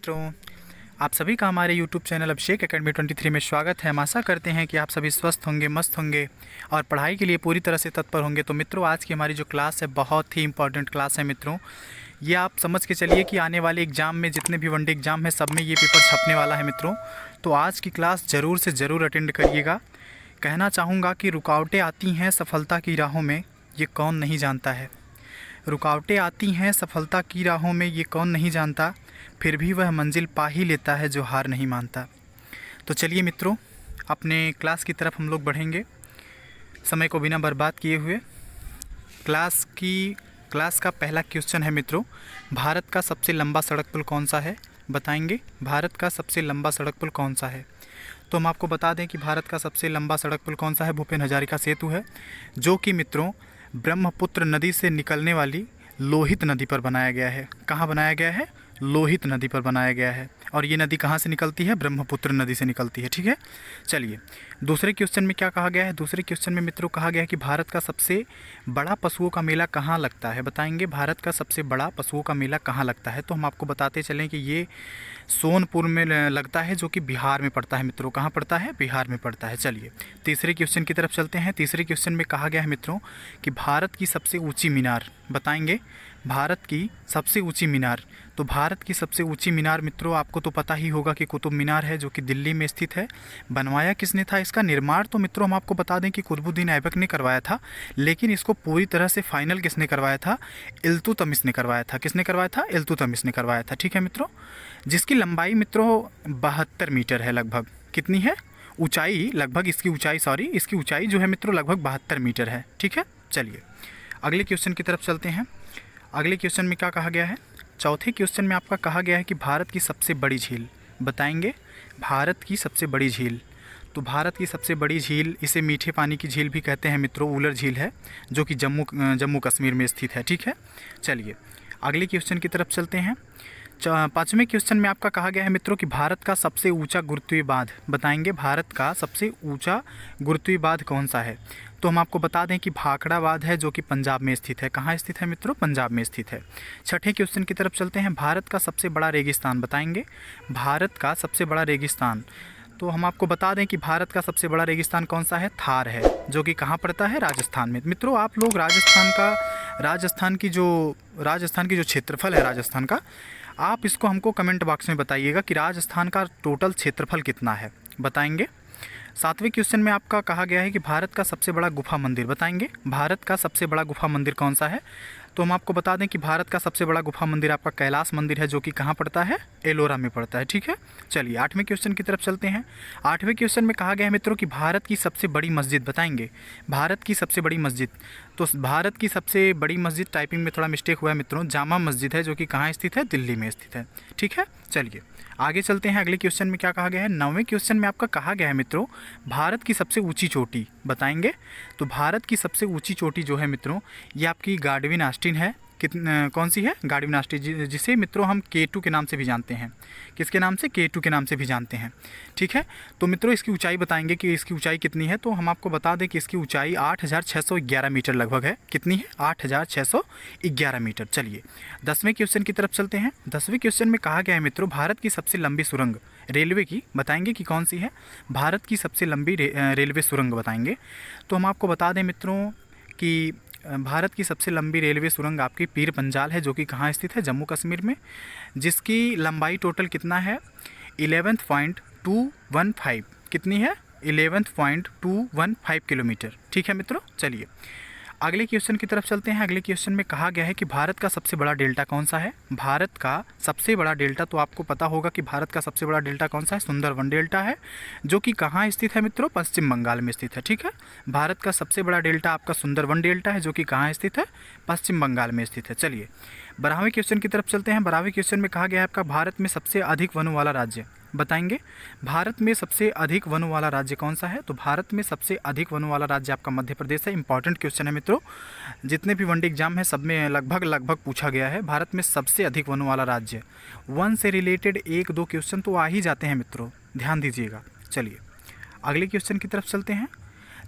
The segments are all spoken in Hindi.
मित्रों, आप सभी का हमारे YouTube चैनल अभिषेक एकेडमी 23 में स्वागत है। हम आशा करते हैं कि आप सभी स्वस्थ होंगे, मस्त होंगे और पढ़ाई के लिए पूरी तरह से तत्पर होंगे। तो मित्रों, आज की हमारी जो क्लास है बहुत ही इंपॉर्टेंट क्लास है मित्रों। ये आप समझ के चलिए कि आने वाले एग्ज़ाम में जितने भी वनडे एग्ज़ाम है सब में ये पेपर छपने वाला है मित्रों। तो आज की क्लास ज़रूर से ज़रूर अटेंड करिएगा। कहना चाहूँगा कि रुकावटें आती हैं सफलता की राहों में, ये कौन नहीं जानता है। रुकावटें आती हैं सफलता की राहों में, ये कौन नहीं जानता, फिर भी वह मंजिल पा ही लेता है जो हार नहीं मानता। तो चलिए मित्रों, अपने क्लास की तरफ हम लोग बढ़ेंगे समय को बिना बर्बाद किए हुए। क्लास का पहला क्वेश्चन है मित्रों, भारत का सबसे लंबा सड़क पुल कौन सा है? बताएंगे भारत का सबसे लंबा सड़क पुल कौन सा है। तो हम आपको बता दें कि भारत का सबसे लंबा सड़क पुल कौन सा है, भूपेन हजारिका सेतु है, जो कि मित्रों ब्रह्मपुत्र नदी से निकलने वाली लोहित नदी पर बनाया गया है। कहाँ बनाया गया है? लोहित नदी पर बनाया गया है। और ये नदी कहाँ से निकलती है? ब्रह्मपुत्र नदी से निकलती है। ठीक है, चलिए दूसरे क्वेश्चन में क्या कहा गया है? दूसरे क्वेश्चन में मित्रों कहा गया है कि भारत का सबसे बड़ा पशुओं का मेला कहाँ लगता है। बताएंगे भारत का सबसे बड़ा पशुओं का मेला कहाँ लगता है। तो हम आपको बताते चलें कि ये सोनपुर में लगता है, जो कि बिहार में पड़ता है मित्रों। कहाँ पड़ता है? बिहार में पड़ता है। चलिए तीसरे क्वेश्चन की तरफ चलते हैं। तीसरे क्वेश्चन में कहा गया है मित्रों कि भारत की सबसे ऊंची मीनार। बताएंगे भारत की सबसे ऊंची मीनार। तो भारत की सबसे ऊंची मीनार मित्रों आपको तो पता ही होगा कि कुतुब मीनार है, जो कि दिल्ली में स्थित है। बनवाया किसने था? इसका निर्माण तो मित्रों हम आपको बता दें कि कुतुबुद्दीन ऐबक ने करवाया था, लेकिन इसको पूरी तरह से फाइनल किसने करवाया था? इल्तुतमिश ने करवाया था। किसने करवाया था? इल्तुतमिश ने करवाया था। ठीक है मित्रों, जिसकी लंबाई मित्रों 72 मीटर है लगभग। कितनी है? ऊंचाई लगभग, इसकी ऊंचाई जो है मित्रों लगभग 72 मीटर है। ठीक है, चलिए अगले क्वेश्चन की तरफ चलते हैं। अगले क्वेश्चन में क्या कहा गया है? चौथे क्वेश्चन में आपका कहा गया है कि भारत की सबसे बड़ी झील। बताएंगे भारत की सबसे बड़ी झील। तो भारत की सबसे बड़ी झील, इसे मीठे पानी की झील भी कहते हैं मित्रों, उलर झील है, जो कि जम्मू कश्मीर में स्थित है। ठीक है, चलिए अगले क्वेश्चन की तरफ चलते हैं। पाँचवें क्वेश्चन में आपका कहा गया है मित्रों कि भारत का सबसे ऊंचा गुरुत्वीय बांध। बताएंगे भारत का सबसे ऊंचा गुरुत्वीय बांध कौन सा है। तो हम आपको बता दें कि भाखड़ा बांध है, जो कि पंजाब में स्थित है। कहाँ स्थित है मित्रों? पंजाब में स्थित है। छठे क्वेश्चन की तरफ चलते हैं। भारत का सबसे बड़ा रेगिस्तान। बताएंगे भारत का सबसे बड़ा रेगिस्तान। तो हम आपको बता दें कि भारत का सबसे बड़ा रेगिस्तान कौन सा है? थार है, जो कि कहाँ पड़ता है? राजस्थान में। मित्रों आप लोग राजस्थान की जो क्षेत्रफल है राजस्थान का, आप इसको हमको कमेंट बॉक्स में बताइएगा कि राजस्थान का टोटल क्षेत्रफल कितना है। बताएंगे। सातवें क्वेश्चन में आपका कहा गया है कि भारत का सबसे बड़ा गुफा मंदिर। बताएंगे भारत का सबसे बड़ा गुफा मंदिर कौन सा है। तो हम आपको बता दें कि भारत का सबसे बड़ा गुफा मंदिर आपका कैलाश मंदिर है, जो कि कहाँ पड़ता है? एलोरा में पड़ता है। ठीक है, चलिए आठवें क्वेश्चन की तरफ चलते हैं। आठवें क्वेश्चन में कहा गया है मित्रों कि भारत की सबसे बड़ी मस्जिद। बताएंगे भारत की सबसे बड़ी मस्जिद। तो भारत की सबसे बड़ी मस्जिद, टाइपिंग में थोड़ा मिस्टेक हुआ है मित्रों, जामा मस्जिद है, जो कि कहाँ स्थित है? दिल्ली में स्थित है। ठीक है, चलिए आगे चलते हैं। अगले क्वेश्चन में क्या कहा गया है? नौवें क्वेश्चन में आपका कहा गया है मित्रों भारत की सबसे ऊंची चोटी। बताएंगे तो भारत की सबसे ऊंची चोटी जो है मित्रों, ये आपकी गाडविन आस्टीन है। कौन सी है? गाडविन आस्टीन, जिसे मित्रों हम K2 के नाम से भी जानते हैं। किसके नाम से? K2 के नाम से भी जानते हैं। ठीक है, तो मित्रों इसकी ऊंचाई बताएंगे कि इसकी ऊंचाई कितनी है। तो हम आपको बता दें कि इसकी ऊंचाई 8611 मीटर लगभग है। कितनी है? 8611 मीटर। चलिए 10वें क्वेश्चन की तरफ चलते हैं। 10वें क्वेश्चन में कहा गया है मित्रों भारत की सबसे लंबी सुरंग रेलवे की। बताएंगे कि कौन सी है? भारत की सबसे लंबी रेलवे सुरंग बताएंगे। तो हम आपको बता दें मित्रों कि भारत की सबसे लंबी रेलवे सुरंग आपकी पीर पंजाल है, जो कि कहाँ स्थित है? जम्मू कश्मीर में, जिसकी लंबाई टोटल कितना है? 11.215। कितनी है? 11.215 किलोमीटर। ठीक है मित्रों, चलिए अगले क्वेश्चन की तरफ चलते हैं। अगले क्वेश्चन में कहा गया है कि भारत का सबसे बड़ा डेल्टा कौन सा है। भारत का सबसे बड़ा डेल्टा, तो आपको पता होगा कि भारत का सबसे बड़ा डेल्टा कौन सा है? सुंदरवन डेल्टा है, जो कि कहाँ स्थित है मित्रों? पश्चिम बंगाल में स्थित है। ठीक है, भारत का सबसे बड़ा डेल्टा आपका सुंदरवन डेल्टा है, जो कि कहाँ स्थित है? पश्चिम बंगाल में स्थित है। चलिए 12वें क्वेश्चन की तरफ चलते हैं। 12वें क्वेश्चन में कहा गया है आपका भारत में सबसे अधिक वनों वाला राज्य। बताएंगे भारत में सबसे अधिक वनों वाला राज्य कौन सा है। तो भारत में सबसे अधिक वनों वाला राज्य आपका मध्य प्रदेश है। इंपॉर्टेंट क्वेश्चन है मित्रों, जितने भी वनडे एग्जाम है सब में लगभग पूछा गया है। भारत में सबसे अधिक वनों वाला राज्य, वन से रिलेटेड 1-2 क्वेश्चन तो आ ही जाते हैं मित्रों, ध्यान दीजिएगा। चलिए अगले क्वेश्चन की तरफ चलते हैं।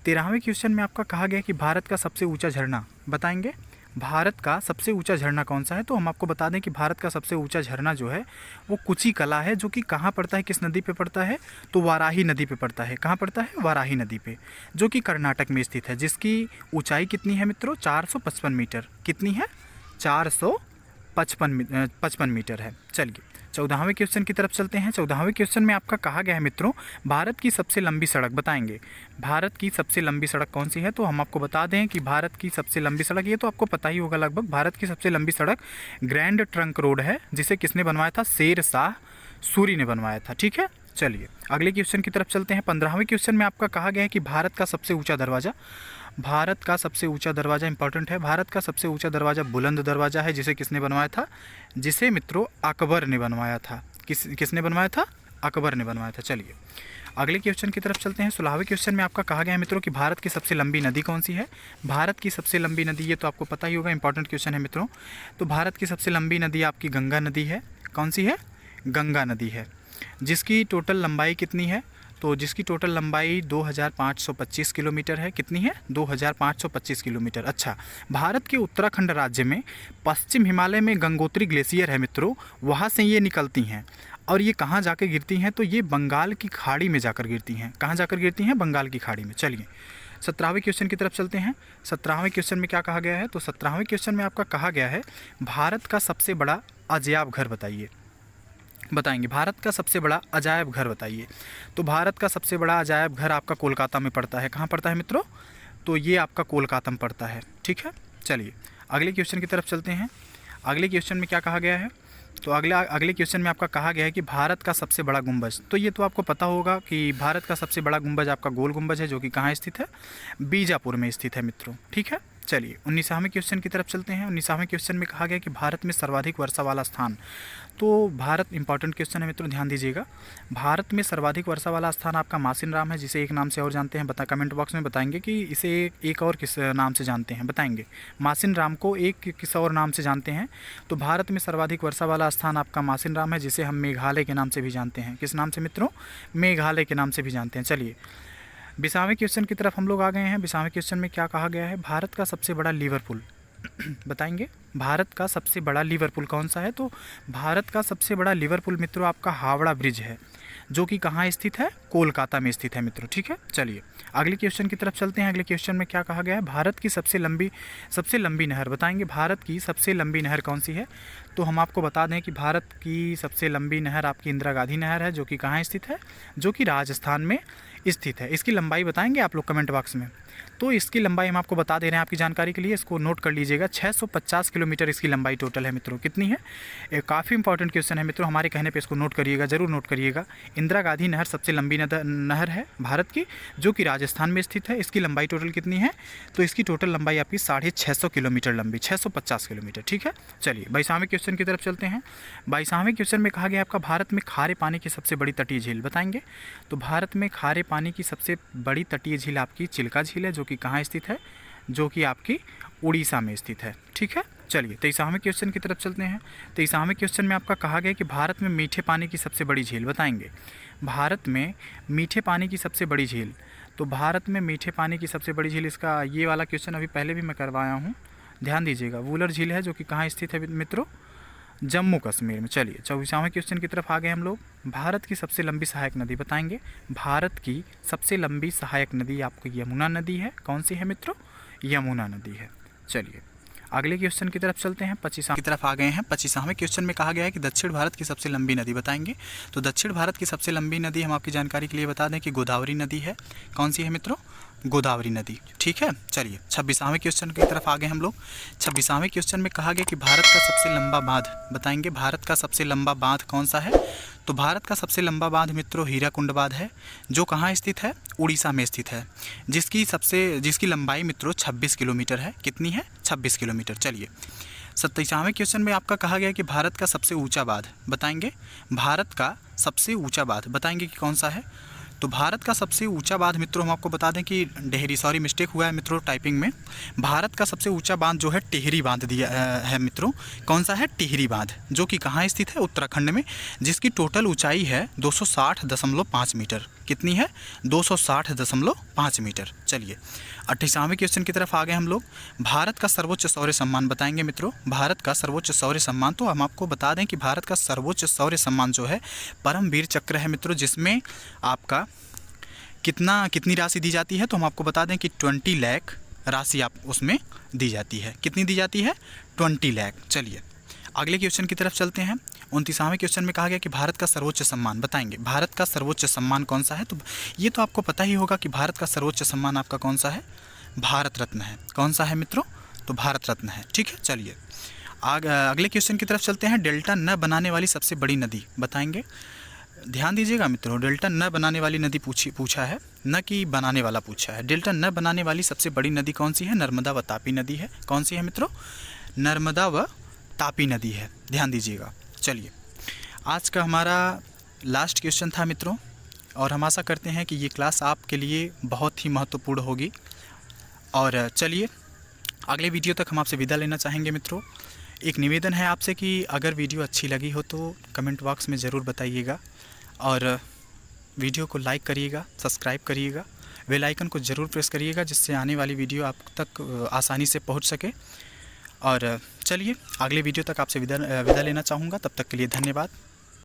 13वें क्वेश्चन में आपका कहा गया कि भारत का सबसे ऊंचा झरना। बताएंगे भारत का सबसे ऊंचा झरना कौन सा है? तो हम आपको बता दें कि भारत का सबसे ऊंचा झरना जो है वो कुची कला है, जो कि कहाँ पड़ता है, किस नदी पे पड़ता है? तो वाराही नदी पे पड़ता है। कहाँ पड़ता है? वाराही नदी पे, जो कि कर्नाटक में स्थित है, जिसकी ऊंचाई कितनी है मित्रों? 455 मीटर। कितनी है? 455 मीटर है। चलिए 14वें क्वेश्चन की तरफ चलते हैं। 14वें क्वेश्चन में आपका कहा गया है मित्रों, भारत की सबसे लंबी सड़क बताएंगे। भारत की सबसे लंबी सड़क कौन सी है? तो हम आपको बता दें कि भारत की सबसे लंबी सड़क, ये तो आपको पता ही होगा लगभग, भारत की सबसे लंबी सड़क ग्रैंड ट्रंक रोड है, जिसे किसने बनवाया था? शेर शाह सूरी ने बनवाया था। ठीक है, चलिए अगले क्वेश्चन की तरफ चलते हैं। 15वें क्वेश्चन में आपका कहा गया है कि भारत का सबसे ऊंचा दरवाज़ा, भारत का सबसे ऊंचा दरवाज़ा इंपॉर्टेंट है, भारत का सबसे ऊंचा दरवाज़ा बुलंद दरवाज़ा है, जिसे किसने बनवाया था? जिसे मित्रों अकबर ने बनवाया था। किसने बनवाया था? अकबर ने बनवाया था। चलिए अगले क्वेश्चन की तरफ चलते हैं। 16वें क्वेश्चन में आपका कहा गया है मित्रों कि भारत की सबसे लंबी नदी कौन सी है? भारत की सबसे लंबी नदी, ये तो आपको पता ही होगा, इंपॉर्टेंट क्वेश्चन है मित्रों। तो भारत की सबसे लंबी नदी आपकी गंगा नदी है। कौन सी है? गंगा नदी है, जिसकी टोटल लंबाई कितनी है? तो जिसकी टोटल लंबाई 2525 किलोमीटर है। कितनी है? 2525 किलोमीटर। अच्छा, भारत के उत्तराखंड राज्य में पश्चिम हिमालय में गंगोत्री ग्लेशियर है मित्रों, वहाँ से ये निकलती हैं और ये कहाँ जाकर गिरती हैं? तो ये बंगाल की खाड़ी में जाकर गिरती हैं। कहाँ जाकर गिरती हैं? बंगाल की खाड़ी में। चलिए 17वें क्वेश्चन की तरफ चलते हैं। 17वें क्वेश्चन में क्या कहा गया है? तो 17वें क्वेश्चन में आपका कहा गया है भारत का सबसे बड़ा अजायब घर बताएंगे। भारत का सबसे बड़ा अजायब घर बताइए। तो भारत का सबसे बड़ा अजायब घर आपका कोलकाता में पड़ता है। कहाँ पड़ता है मित्रों? तो ये आपका कोलकाता में पड़ता है। ठीक है, चलिए अगले क्वेश्चन की तरफ चलते हैं। अगले क्वेश्चन में क्या कहा गया है? तो अगले क्वेश्चन में आपका कहा गया है कि भारत का सबसे बड़ा गुंबज, तो ये तो आपको पता होगा कि भारत का सबसे बड़ा गुंबज आपका गोल गुंबज है, जो कि कहाँ स्थित है? बीजापुर में स्थित है मित्रों। ठीक है, चलिए 19वें क्वेश्चन की तरफ चलते हैं। 19वें क्वेश्चन में कहा गया कि भारत में सर्वाधिक वर्षा वाला स्थान, तो भारत इंपॉर्टेंट क्वेश्चन है मित्रों, ध्यान दीजिएगा। भारत में सर्वाधिक वर्षा वाला स्थान आपका मासिन राम है, जिसे एक नाम से और जानते हैं, कमेंट बॉक्स में बताएंगे कि इसे एक और किस नाम से जानते हैं, बताएंगे। मासिन राम को एक किस और नाम से जानते हैं? तो भारत में सर्वाधिक वर्षा वाला स्थान आपका मासिन राम है, जिसे हम मेघालय के नाम से भी जानते हैं। किस नाम से मित्रों? मेघालय के नाम से भी जानते हैं। चलिए 20वें क्वेश्चन की तरफ हम लोग आ गए हैं। 20वें क्वेश्चन में क्या कहा गया है? भारत का सबसे बड़ा लिवरपूल बताएंगे। भारत का सबसे बड़ा लिवरपूल कौन सा है? तो भारत का सबसे बड़ा लिवरपूल मित्रों आपका हावड़ा ब्रिज है, जो कि कहाँ स्थित है? कोलकाता में स्थित है मित्रों। ठीक है, चलिए अगले क्वेश्चन की तरफ चलते हैं। अगले क्वेश्चन में क्या कहा गया है? भारत की सबसे लंबी नहर बताएंगे। भारत की सबसे लंबी नहर कौन सी है? तो हम आपको बता दें कि भारत की सबसे लंबी नहर आपकी इंदिरा गांधी नहर है, जो कि कहाँ स्थित है? जो कि राजस्थान में स्थित है। इसकी लंबाई बताएंगे आप लोग कमेंट बॉक्स में। तो इसकी लंबाई हम आपको बता दे रहे हैं आपकी जानकारी के लिए, इसको नोट कर लीजिएगा। 650 किलोमीटर इसकी लंबाई टोटल है मित्रों। कितनी है? ये काफ़ी इंपॉर्टेंट क्वेश्चन है मित्रों, हमारे कहने पे इसको नोट करिएगा, ज़रूर नोट करिएगा। इंदिरा गांधी नहर सबसे लंबी नहर है भारत की, जो कि राजस्थान में स्थित है। इसकी लंबाई टोटल कितनी है? तो इसकी टोटल लंबाई आपकी 650 किलोमीटर लंबी, 650 किलोमीटर। ठीक है, चलिए 22वें क्वेश्चन की तरफ चलते हैं। 22वें क्वेश्चन में कहा गया आपका भारत में खारे पानी की सबसे बड़ी तटीय झील बताएंगे। तो भारत में खारे पानी की सबसे बड़ी तटीय झील आपकी चिल्का झील है, जो कि कहाँ स्थित है? जो कि आपकी उड़ीसा में स्थित है। ठीक है, चलिए 23वें क्वेश्चन की तरफ चलते हैं। 23वें क्वेश्चन में आपका कहा गया कि भारत में मीठे पानी की सबसे बड़ी झील बताएंगे। भारत में मीठे पानी की सबसे बड़ी झील, तो भारत में मीठे पानी की सबसे बड़ी झील, इसका ये वाला क्वेश्चन अभी पहले भी मैं करवाया हूँ, ध्यान दीजिएगा। वुलर झील है, जो कि कहाँ स्थित है मित्रों? जम्मू कश्मीर में। चलिए 24वें क्वेश्चन की तरफ आ गए हम लोग। भारत की सबसे लंबी सहायक नदी बताएंगे। भारत की सबसे लंबी सहायक नदी आपको यमुना नदी है। कौन सी है मित्रों? यमुना नदी है। चलिए अगले क्वेश्चन की तरफ चलते हैं। 25वें की तरफ आ गए हैं। 25वें क्वेश्चन में कहा गया है कि दक्षिण भारत की सबसे लंबी नदी बताएंगे। तो दक्षिण भारत की सबसे लंबी नदी हम आपकी जानकारी के लिए बता दें कि गोदावरी नदी है। कौन सी है मित्रों? गोदावरी नदी। ठीक है, चलिए 26वें क्वेश्चन की तरफ आ गए हम लोग। 26वें क्वेश्चन में कहा गया कि भारत का सबसे लंबा बांध बताएंगे। भारत का सबसे लंबा बांध कौन सा है? तो भारत का सबसे लंबा बांध मित्रों हीराकुंड बांध है, जो कहाँ स्थित है? उड़ीसा में स्थित है, जिसकी लंबाई मित्रों 26 किलोमीटर है। कितनी है? 26 किलोमीटर। चलिए 27वें क्वेश्चन में आपका कहा गया कि भारत का सबसे ऊंचा बांध बताएंगे। भारत का सबसे ऊंचा बांध बताएंगे कि कौन सा है? तो भारत का सबसे ऊंचा बांध मित्रों, हम आपको बता दें कि डेहरी, सॉरी मिस्टेक हुआ है मित्रों टाइपिंग में। भारत का सबसे ऊंचा बांध जो है टिहरी बांध दिया है मित्रों। कौन सा है? टिहरी बांध, जो कि कहाँ स्थित है? उत्तराखंड में, जिसकी टोटल ऊंचाई है 260.5 मीटर। कितनी है? 260.5 मीटर। चलिए 28वें क्वेश्चन की तरफ आ गए हम लोग। भारत का सर्वोच्च शौर्य सम्मान बताएंगे मित्रों। भारत का सर्वोच्च शौर्य सम्मान, तो हम आपको बता दें कि भारत का सर्वोच्च शौर्य सम्मान जो है परमवीर चक्र है मित्रों, जिसमें आपका कितनी राशि दी जाती है? तो हम आपको बता दें कि 20 लाख राशि आप उसमें दी जाती है। कितनी दी जाती है? 20 लाख। चलिए अगले क्वेश्चन की तरफ चलते हैं। 29वें क्वेश्चन में कहा गया कि भारत का सर्वोच्च सम्मान बताएंगे। भारत का सर्वोच्च सम्मान कौन सा है? तो ये तो आपको पता ही होगा कि भारत का सर्वोच्च सम्मान आपका कौन सा है? भारत रत्न है। कौन सा है मित्रों? तो भारत रत्न है। ठीक है, चलिए अगले क्वेश्चन की तरफ चलते हैं। डेल्टा न बनाने वाली सबसे बड़ी नदी बताएंगे। ध्यान दीजिएगा मित्रों, डेल्टा न बनाने वाली नदी पूछा है, न कि बनाने वाला पूछा है। डेल्टा न बनाने वाली सबसे बड़ी नदी कौन सी है? नर्मदा व तापी नदी है। कौन सी है मित्रों? नर्मदा व तापी नदी है। ध्यान दीजिएगा। चलिए आज का हमारा लास्ट क्वेश्चन था मित्रों, और हम आशा करते हैं कि ये क्लास आपके लिए बहुत ही महत्वपूर्ण होगी। और चलिए अगले वीडियो तक हम आपसे विदा लेना चाहेंगे मित्रों। एक निवेदन है आपसे कि अगर वीडियो अच्छी लगी हो तो कमेंट बॉक्स में ज़रूर बताइएगा, और वीडियो को लाइक करिएगा, सब्सक्राइब करिएगा, बेल आइकन को ज़रूर प्रेस करिएगा, जिससे आने वाली वीडियो आप तक आसानी से पहुंच सके। और चलिए अगले वीडियो तक आपसे विदा लेना चाहूँगा। तब तक के लिए धन्यवाद।